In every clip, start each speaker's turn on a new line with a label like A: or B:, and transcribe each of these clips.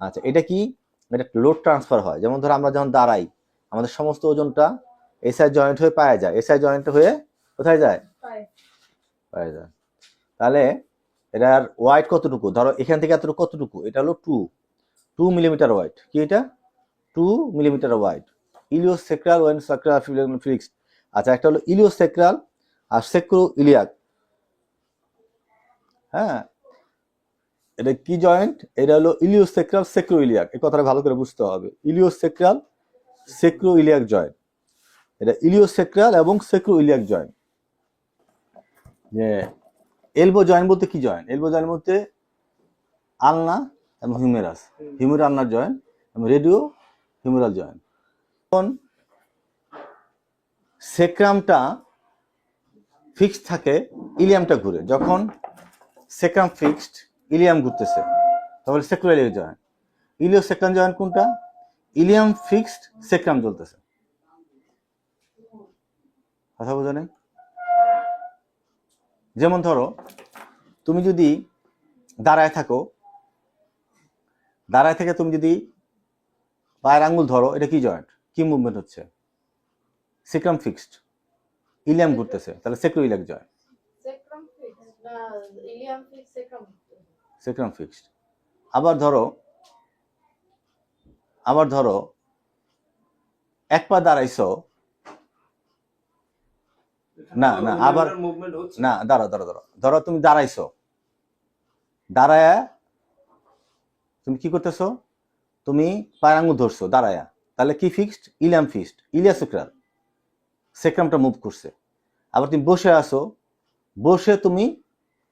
A: আচ্ছা, এটা কি? এটা লোড ট্রান্সফার হয়। যেমন ধরো আমরা যখন দাঁড়াই, আমাদের সমস্ত ওজনটা এসআই জয়েন্ট হয়ে পায়ে যায়, এসআই জয়েন্ট হয়ে কোথায় যায়? পায়ে যায়। তাহলে এটার ওয়াইড কতটুকু? ধরো এখান থেকে এতটুকু, কতটুকু? এটা হলো 2 মিলিমিটার ওয়াইড। কি এটা? 2 millimetre wide. Iliosacral vein sacral fixed. আচ্ছা, একটা হলো ইলিওসেক্রাল আর সেক্রো ইলিয়াক। হ্যাঁ, এটা কি জয়েন্ট? এটা হলো ইলিওসেক্রাল সেক্রো ইলিয়াক। এই কথাটা ভালো করে বুঝতে হবে। ইলিওসেক্রাল সেক্রো ইলিয়াক জয়েন্ট। এটা ইলিওসেক্রাল এবং সেক্রো ইলিয়াক জয়েন্ট। যে এলবো জয়েন্ট বলতে কি জয়েন্ট? এলবো জয়েন্ট বলতে আলনা এবং হিউমেরাস, হিউমেরাল আলনার জয়েন্ট এবং রেডিও হিউমেরাল জয়েন্ট। এখন সেক্রামটা ফিক্সড থাকে, ইলিয়ামটা ঘুরে। যখন সেক্রাম ফিক্সড, ইলিয়াম ঘুরতেছে, তাহলে সেক্রো ইলিয়াক জয়েন্ট। ইলিও সেক্রাম জয়েন্ট কোনটা? ইলিয়াম ফিক্সড, সেক্রাম চলতেছে। কথা বোঝা নেই? যেমন ধরো তুমি যদি দাঁড়ায় থাকো, দাঁড়ায় থেকে তুমি যদি পায়ের আঙ্গুল ধরো, এটা কি জয়েন্ট? কি মুভমেন্ট হচ্ছে? সেক্রাম ফিক্সড, ইলিয়াম ঘুরতেছে, তাহলে সেক্রো ইলিয়াক জয়েন্ট। সেক্রাম ফিক্সড। আবার ধরো এক পা দাঁড়াইছো, না না, আবার না, ধরো তুমি দাঁড়াইছো, দাঁড়ায়া তুমি কি করতেছো? তুমি পায়ের আঙ্গুল ধরছো দাঁড়ায়া, তাহলে কি ফিক্সড? ইলিয়াম ফিক্সড, ইলিয়াসেক্রাল, সেক্রামটা মুভ করছে। আবার তুমি বসে আসো, বসে তুমি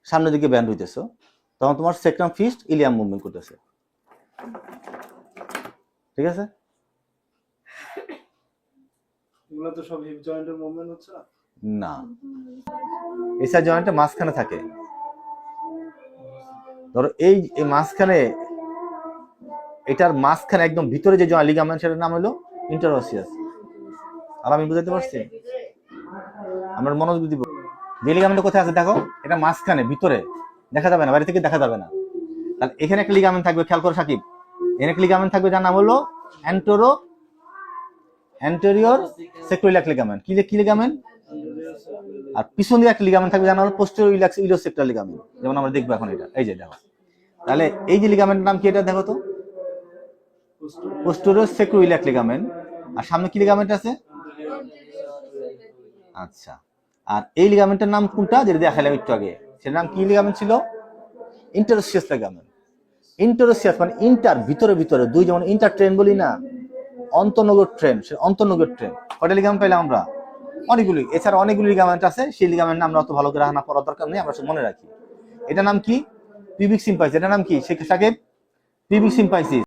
A: সামনের দিকে ব্যান্ড হইতেছো, তখন তোমার সেক্রাম ফিক্সড, ইলিয়াম মুভমেন্ট করতেছে। ঠিক আছে?
B: এগুলো তো সব হিপ জয়েন্টের মুভমেন্ট হচ্ছে না।
A: না, এসআই জয়েন্টটা মাঝখানে থাকে। ধরো এই মাঝখানে, এটার মাঝখানে একদম ভিতরে যে জয়েন্ট লিগামেন্ট, সেটার নাম হলো ইন্টারওসিয়াস। আর আমি বুঝাতে পারছি? আমরা মনোযোগ দিব। যে লিগামেন্টটা কোথায় আছে দেখো, এটা মাঝখানে ভিতরে, দেখা যাবে না, বাইরে থেকে দেখা যাবে না। তাহলে এখানে একটা লিগামেন্ট থাকবে, খেয়াল করো সাকিব, এখানে একটা লিগামেন্ট থাকবে যার নাম হলো অ্যান্টেরিয়র সেক্রোইলিয়াক লিগামেন্ট। কি লিগামেন্ট? আর পিছন দিয়ে একটা লিগামেন্ট থাকবে যার নাম হলো পোস্টেরিয়র ইলিওসেক্টাল লিগামেন্ট। যেমন আমরা দেখবো এখন এটা, এই যে দেখো, তাহলে এই যে লিগামেন্টের নাম কি? এটা দেখো তো, পোস্টেরিয়র সেক্রোইলিয়াক লিগামেন্ট। আর সামনে কি লিগামেন্ট আছে? আচ্ছা, আর এই লিগামেন্টের নাম কোনটা, যেটা দেখালাম একটু আগে, সেটার নাম কি লিগামেন্ট ছিল? ইন্টারওসিয়াস লিগামেন্ট। ইন্টারওসিয়াস মানে ইন্টার, ভিতরে ভিতরে, দুই, যেমন ইন্টার ট্রেন বলি না, অন্তর্নগর ট্রেন, সে অন্তর্নগর ট্রেন। কয়টা লিগামেন্ট পাইলাম আমরা? অনেকগুলি। এছাড়া অনেকগুলি লিগামেন্ট আছে, সেই লিগামেন্ট আমরা অত ভালো করে না পড়ার দরকার নেই, আমরা মনে রাখি। এটার নাম কি? Pubic symphysis. এটার নাম কি সাকিব? Pubic symphysis.